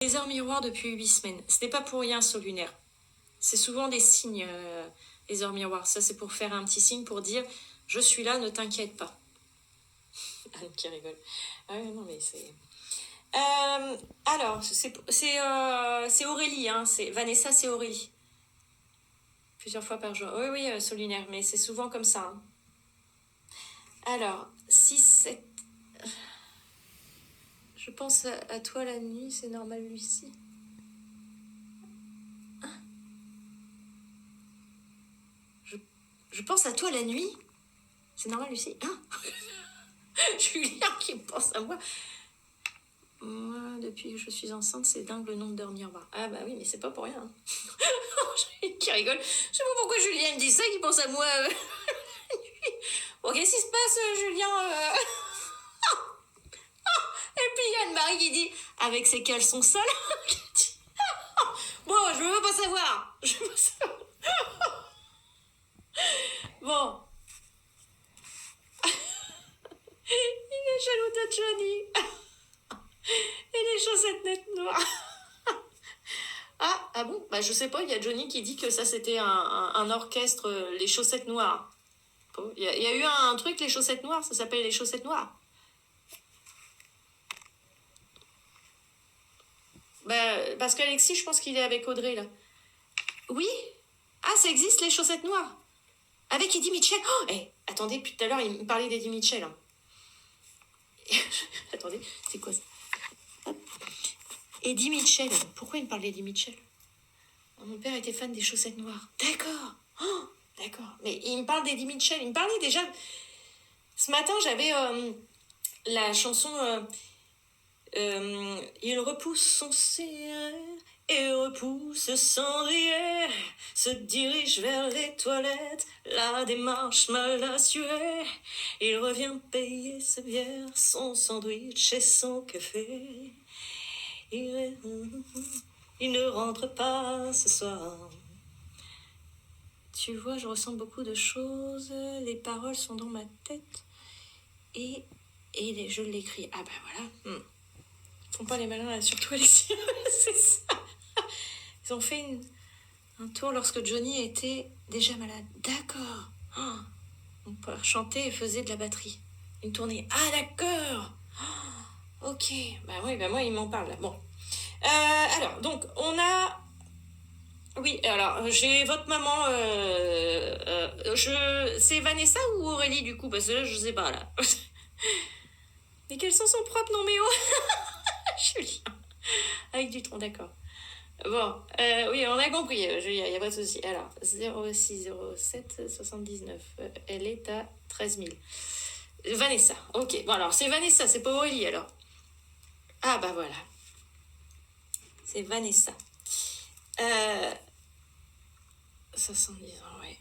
Les heures miroirs depuis 8 semaines. Ce n'est pas pour rien, Solunaire. C'est souvent des signes, les heures miroirs. Ça, c'est pour faire un petit signe pour dire « Je suis là, ne t'inquiète pas ». Anne qui rigole. Ah oui, non, mais c'est... alors, c'est Aurélie, hein. Vanessa, c'est Aurélie. Plusieurs fois par jour. Oui, oui, Solunaire, mais c'est souvent comme ça. Hein. Alors, 6, 7... Je pense à toi la nuit, c'est normal, Lucie. Hein? Je pense à toi la nuit. C'est normal, Lucie. Hein? Julien qui pense à moi. Moi, depuis que je suis enceinte, c'est dingue le nombre d'heures miroirs. Ah bah oui, mais c'est pas pour rien. Hein. Qui rigole. Je sais pas pourquoi Julien me dit ça, qui pense à moi. Bon, qu'est-ce qui se passe, Julien Et puis il y a Anne-Marie qui dit, avec ses caleçons sales, bon, je veux pas savoir. Je veux pas savoir. Bon. Il est jaloux de Johnny. Et les chaussettes nettes noires. Ah bon? Bah je sais pas, il y a Johnny qui dit que ça c'était un orchestre, les chaussettes noires. Il y a eu un truc, les chaussettes noires, ça s'appelle les chaussettes noires. Bah, parce qu'Alexis, je pense qu'il est avec Audrey là. Oui? Ah, ça existe les chaussettes noires? Avec Eddie Mitchell? Oh, hey, attendez, depuis tout à l'heure, il me parlait d'Eddie Mitchell. Hein. Attendez, c'est quoi ça? Hop. Eddie Mitchell. Pourquoi il me parle d'Eddie Mitchell? Mon père était fan des chaussettes noires. D'accord. Oh, d'accord. Mais il me parle d'Eddie Mitchell. Il me parlait déjà... Ce matin, j'avais la chanson... il repousse son cierre et repousse sans rire, se dirige vers les toilettes, la démarche mal assurée. Il revient payer sa bière, son sandwich et son café. Il ne rentre pas ce soir. Tu vois, je ressens beaucoup de choses, les paroles sont dans ma tête et je l'écris. Ah bah voilà. Ils font pas les malins là, surtout Alexis. C'est ça. Ils ont fait un tour lorsque Johnny était déjà malade. D'accord. Oh. Mon père chantait et faisait de la batterie. Une tournée. Ah d'accord. Oh. Ok. Bah oui, bah moi il m'en parle là. Bon. Alors, donc on a... Oui, alors j'ai votre maman... C'est Vanessa ou Aurélie du coup? Parce que là je sais pas là. Mais quels sont son propre nom, mais oh Julien. Avec du tronc, d'accord. Bon, oui, on a compris, Julia, il n'y a pas de souci. Alors, 0607 79, elle est à 13 000. Vanessa, ok. Bon, alors, c'est Vanessa, c'est pas Aurélie, alors. Ah, bah voilà. C'est Vanessa. 70 ans, ouais.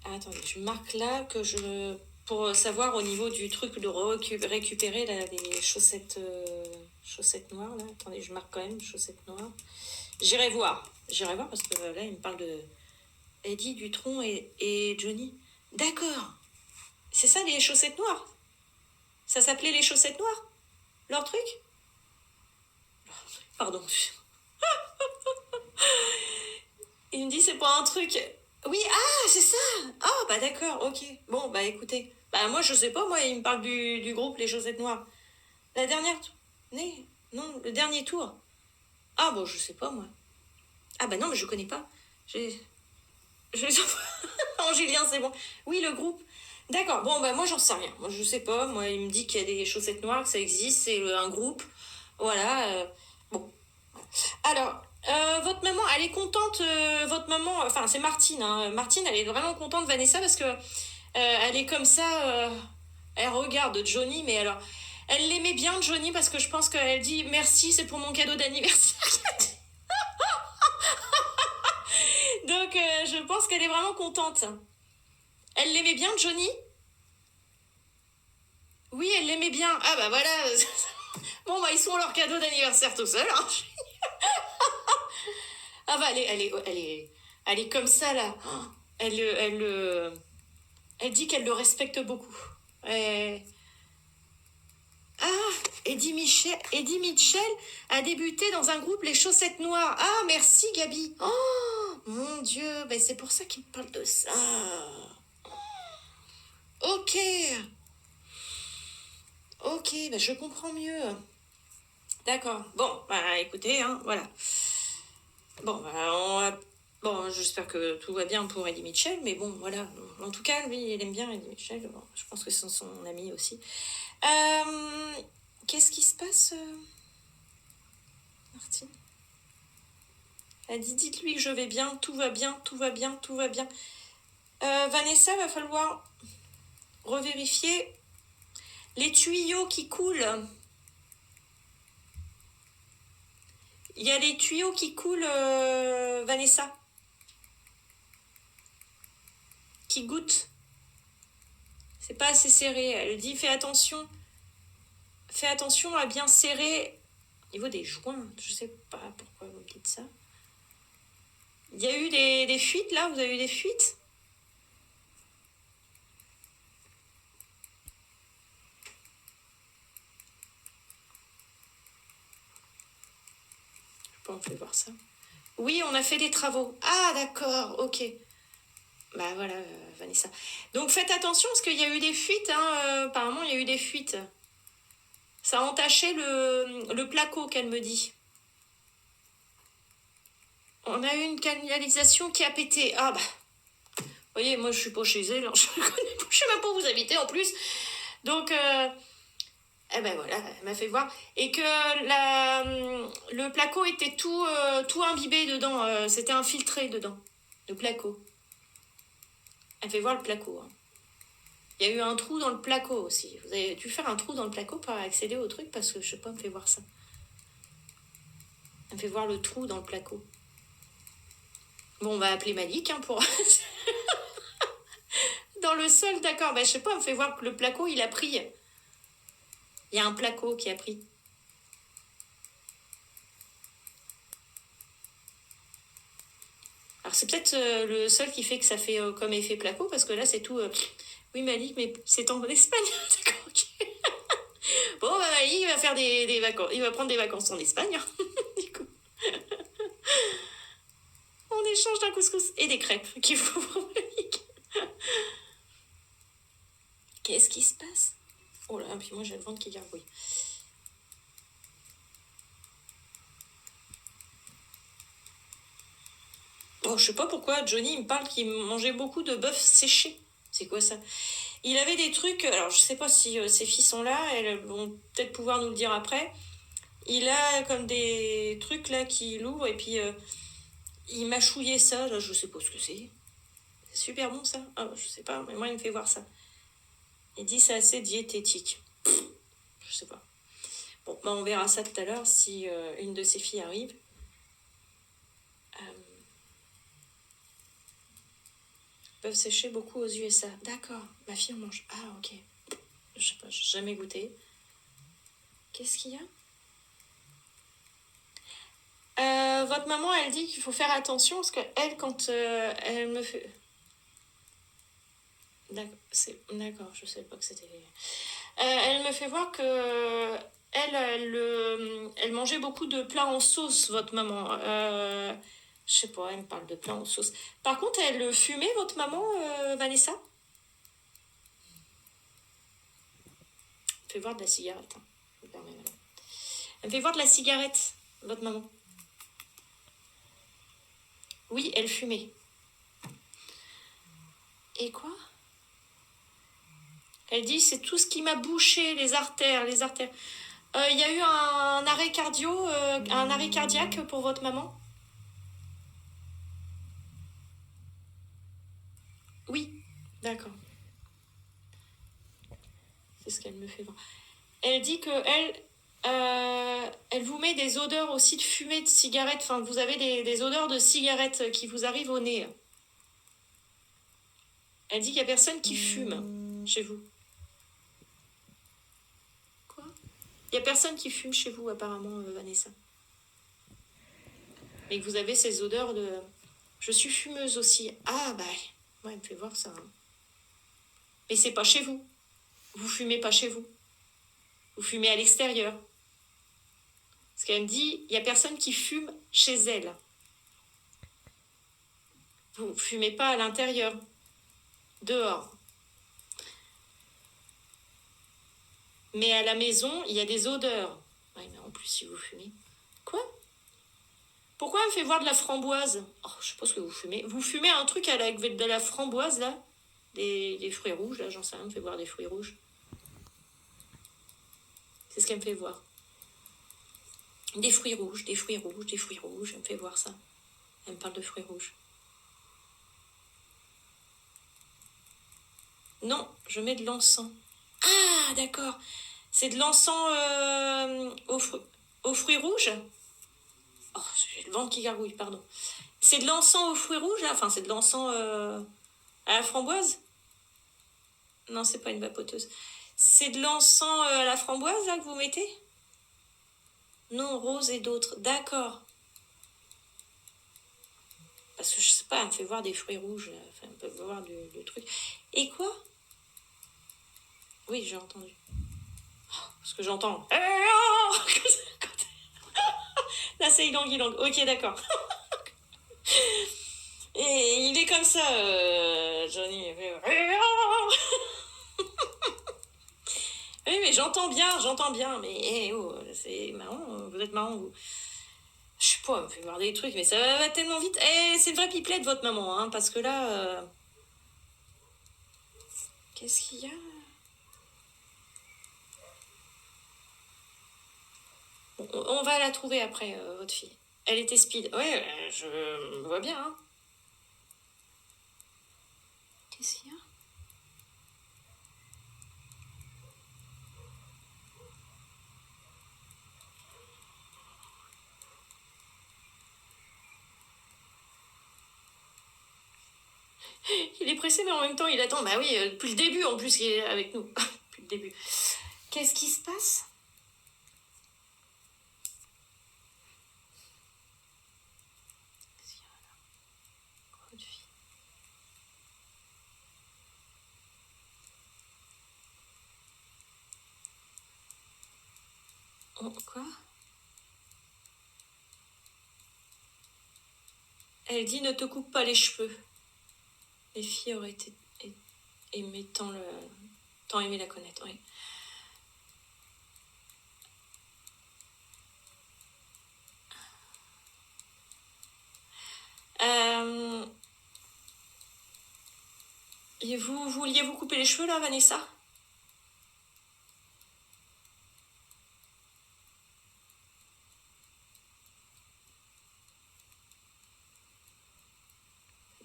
Attendez, je marque là que je... Pour savoir au niveau du truc de récupérer là, les chaussettes noires, là. Attendez, je marque quand même chaussettes noires. J'irai voir parce que là, il me parle de Eddie Dutronc et Johnny. D'accord. C'est ça, les chaussettes noires? Ça s'appelait les chaussettes noires? Leur truc? Pardon. Il me dit, c'est pas un truc... Oui, ah, c'est ça. Ah, bah d'accord, ok. Bon, bah écoutez. Bah moi, je sais pas, moi, il me parle du groupe Les Chaussettes Noires. La dernière... Non, le dernier tour. Ah, bon, je sais pas, moi. Ah, bah non, mais je connais pas. Non, Julien, c'est bon. Oui, le groupe. D'accord, bon, bah moi, j'en sais rien. Moi, je sais pas. Moi, il me dit qu'il y a des chaussettes noires, que ça existe, c'est un groupe. Voilà. Bon. Alors, votre maman, elle est contente, votre maman, enfin, c'est Martine, hein. Martine, elle est vraiment contente, Vanessa, parce que elle est comme ça, elle regarde Johnny, mais alors, elle l'aimait bien, Johnny, parce que je pense qu'elle dit merci, c'est pour mon cadeau d'anniversaire. Donc, je pense qu'elle est vraiment contente. Elle l'aimait bien, Johnny? Oui, elle l'aimait bien. Ah bah voilà. Bon, bah ils sont leur cadeau d'anniversaire tout seuls. Hein. Ah bah elle est comme ça là. Elle dit qu'elle le respecte beaucoup. Ah, Eddie Mitchell a débuté dans un groupe Les Chaussettes Noires. Ah, merci Gabi. Oh, mon Dieu, ben c'est pour ça qu'il me parle de ça. Ok. Ok, ben je comprends mieux. D'accord. Bon, bah écoutez, hein, voilà. Bon, bah, bon, j'espère que tout va bien pour Eddie Mitchell, mais bon, voilà. En tout cas, lui, il aime bien Eddie Mitchell. Bon, je pense que c'est son ami aussi. Qu'est-ce qui se passe, Martine? Elle dit, dites-lui que je vais bien, tout va bien, tout va bien, tout va bien. Vanessa, va falloir revérifier les tuyaux qui coulent. Il y a les tuyaux qui coulent, Vanessa. Qui goûtent. C'est pas assez serré. Elle dit, fais attention à bien serrer au niveau des joints. Je sais pas pourquoi vous me dites ça. Il y a eu des fuites là? Vous avez eu des fuites? Je sais pas, on fait voir ça. Oui, on a fait des travaux. Ah, d'accord, ok. Bah voilà, Vanessa. Donc faites attention parce qu'il y a eu des fuites. Hein, apparemment, il y a eu des fuites. Ça a entaché le placo, qu'elle me dit. On a eu une canalisation qui a pété. Ah bah. Vous voyez, moi je suis pas chez elle. Je sais même pas où vous habitez en plus. Donc, eh ben voilà, elle m'a fait voir. Et que le placo était tout imbibé dedans. C'était infiltré dedans. Le placo. Elle fait voir le placo. Hein. Il y a eu un trou dans le placo aussi. Vous avez dû faire un trou dans le placo pour accéder au truc parce que je sais pas, elle me fait voir ça. Elle me fait voir le trou dans le placo. Bon, on va appeler Malik hein, pour... dans le sol, d'accord. Bah, je sais pas, elle me fait voir que le placo, il a pris. Il y a un placo qui a pris. Alors, c'est peut-être le sol qui fait que ça fait comme effet placo parce que là, c'est tout... Oui, Malik, mais c'est en Espagne. D'accord, ok. Bon, bah, Malik, il va faire des vacances. Il va prendre des vacances en Espagne. Du coup. En échange d'un couscous et des crêpes qu'il faut pour Malik. Qu'est-ce qui se passe? Oh là, puis moi j'ai le ventre qui gargouille. Oh, je sais pas pourquoi Johnny il me parle qu'il mangeait beaucoup de bœuf séché. C'est quoi ça? Il avait des trucs, alors je sais pas si ses filles sont là, elles vont peut-être pouvoir nous le dire après. Il a comme des trucs là qu'il ouvre et puis il mâchouillait ça, là je sais pas ce que c'est. C'est super bon ça? Ah, je sais pas, mais moi il me fait voir ça. Il dit c'est assez diététique. Je sais pas. Bon, bah on verra ça tout à l'heure si une de ses filles arrive. Peuvent sécher beaucoup aux USA. D'accord, ma fille en mange. Ah, ok. Je sais pas, j'ai jamais goûté. Qu'est-ce qu'il y a? Votre maman, elle dit qu'il faut faire attention parce que elle, quand elle me fait... D'accord, je sais pas que c'était... elle me fait voir que elle mangeait beaucoup de plats en sauce, votre maman. Je sais pas, elle me parle de plats en sauce. Par contre, elle fumait, votre maman, Vanessa? Elle fait voir de la cigarette. Hein. Elle me fait voir de la cigarette, votre maman. Oui, elle fumait. Et quoi? Elle dit, c'est tout ce qui m'a bouché, les artères, les artères. Il y a eu un arrêt un arrêt cardiaque pour votre maman? Oui, d'accord. C'est ce qu'elle me fait voir. Elle dit que elle vous met des odeurs aussi de fumée de cigarette. Enfin, vous avez des odeurs de cigarette qui vous arrivent au nez. Elle dit qu'il n'y a personne qui fume chez vous. Quoi? Il n'y a personne qui fume chez vous, apparemment, Vanessa. Mais que vous avez ces odeurs de... Je suis fumeuse aussi. Ah, bah, ouais, elle me fait voir ça. Hein. Mais c'est pas chez vous. Vous fumez pas chez vous. Vous fumez à l'extérieur. Parce qu'elle me dit, il n'y a personne qui fume chez elle. Vous ne fumez pas à l'intérieur. Dehors. Mais à la maison, il y a des odeurs. Oui, mais en plus, si vous fumez... Quoi? Pourquoi elle me fait voir de la framboise? Oh, je sais pas ce que vous fumez. Vous fumez un truc avec de la framboise, là? Des fruits rouges, là, j'en sais rien, elle me fait voir des fruits rouges. C'est ce qu'elle me fait voir. Des fruits rouges, des fruits rouges, des fruits rouges. Elle me fait voir ça. Elle me parle de fruits rouges. Non, je mets de l'encens. Ah, d'accord. C'est de l'encens aux fruits rouges? Oh, j'ai le ventre qui gargouille, pardon. C'est de l'encens aux fruits rouges, là? Enfin, c'est de l'encens à la framboise? Non, c'est pas une vapoteuse. C'est de l'encens à la framboise, là, que vous mettez? Non, rose et d'autres. D'accord. Parce que je sais pas, elle me fait voir des fruits rouges. Là. Enfin, elle me fait voir du truc. Et quoi? Oui, j'ai entendu. Parce que j'entends. Là, c'est ilang-ilang. Ok, d'accord. Et il est comme ça, Johnny. Oui, mais j'entends bien. Mais oh, c'est marrant, vous êtes marrant, vous. Je sais pas, elle me fait voir des trucs, mais ça va tellement vite. C'est une vraie pipelette, votre maman, hein, parce que là... Qu'est-ce qu'il y a? On va la trouver après, votre fille. Elle était speed. Ouais, je vois bien, hein. Qu'est-ce qu'il y a? Il est pressé, mais en même temps, il attend. Bah oui, depuis le début, en plus, il est avec nous. Depuis le début. Qu'est-ce qui se passe? Qu'est-ce qu'il y a là? Votre fille. Quoi? Elle dit ne te coupe pas les cheveux. Les filles auraient aimé tant aimé la connaître, oui. Et vous vouliez vous couper les cheveux là, Vanessa?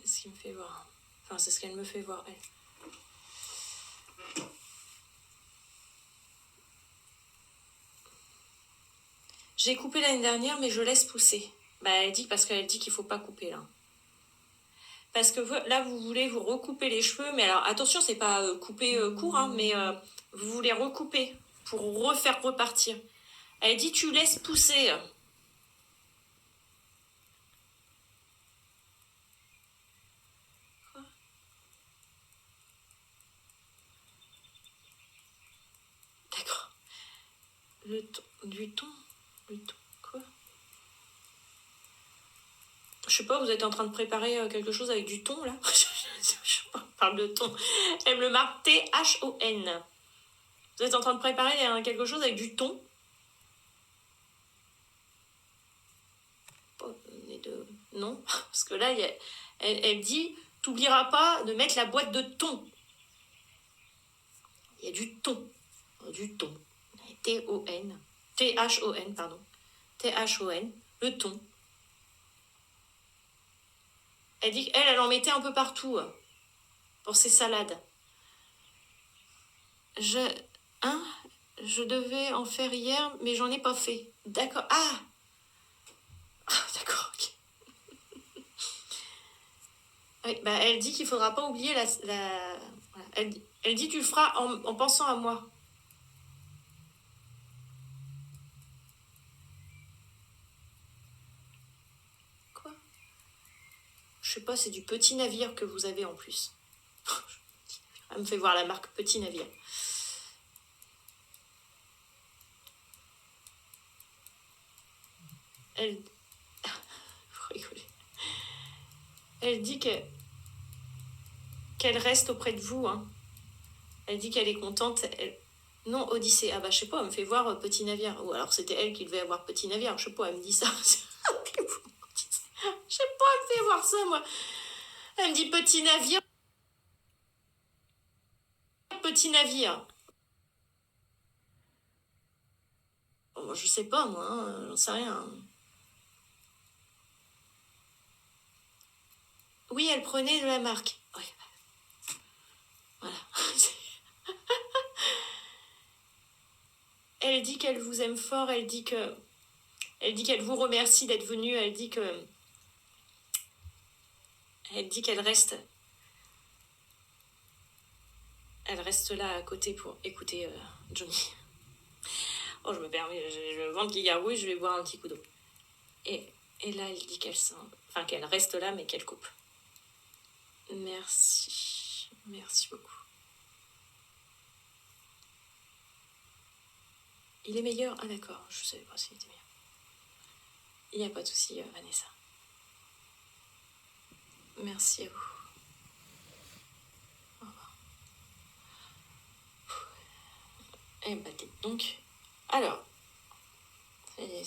C'est ce qui me fait voir. Enfin, c'est ce qu'elle me fait voir, elle. J'ai coupé l'année dernière, mais je laisse pousser. Bah, elle dit parce qu'elle dit qu'il faut pas couper là. Parce que là, vous voulez vous recouper les cheveux, mais alors attention, c'est pas couper court, hein, mais vous voulez recouper pour refaire repartir. Elle dit tu laisses pousser. Quoi? D'accord. Du thon. Quoi? Je sais pas, vous êtes en train de préparer quelque chose avec du thon, là? Je sais pas, on parle de thon. Elle me le marque T-H-O-N. Vous êtes en train de préparer quelque chose avec du thon? Non, parce que là, elle dit, t'oublieras pas de mettre la boîte de thon. Il y a du thon. Du thon. T-O-N. T-H-O-N, pardon. T-H-O-N. Le thon. Elle dit qu'elle en mettait un peu partout pour ses salades. Je devais en faire hier, mais j'en ai pas fait. D'accord. Ah, d'accord. Okay. Oui, bah, elle dit qu'il faudra pas oublier elle dit tu le feras en pensant à moi. Quoi? Je sais pas, c'est du petit navire que vous avez en plus. Elle me fait voir la marque Petit Navire. Elle... Vous rigolez. Elle dit qu'elle reste auprès de vous. Hein. Elle dit qu'elle est contente. Non, Odyssée. Ah bah je sais pas, elle me fait voir Petit Navire. Ou alors c'était elle qui devait avoir Petit Navire. Je sais pas, elle me dit ça. Je sais pas, elle me fait voir ça, moi. Elle me dit Petit Navire. Petit Navire. Bon, je sais pas, moi. Hein, j'en sais rien. Oui, elle prenait de la marque. Oui. Voilà. Elle dit qu'elle vous aime fort. Elle dit qu'elle vous remercie d'être venue. Elle dit qu'elle reste. Elle reste là à côté pour écouter Johnny. Oh, je me permets, je me vante qui gargouille, je vais boire un petit coup d'eau. Et là, elle dit qu'elle reste là, mais qu'elle coupe. Merci. Merci beaucoup. Il est meilleur? Ah d'accord, je savais pas s'il était meilleur. Il n'y a pas de souci, Vanessa. Merci à vous. Au revoir. Eh bah, donc. Alors,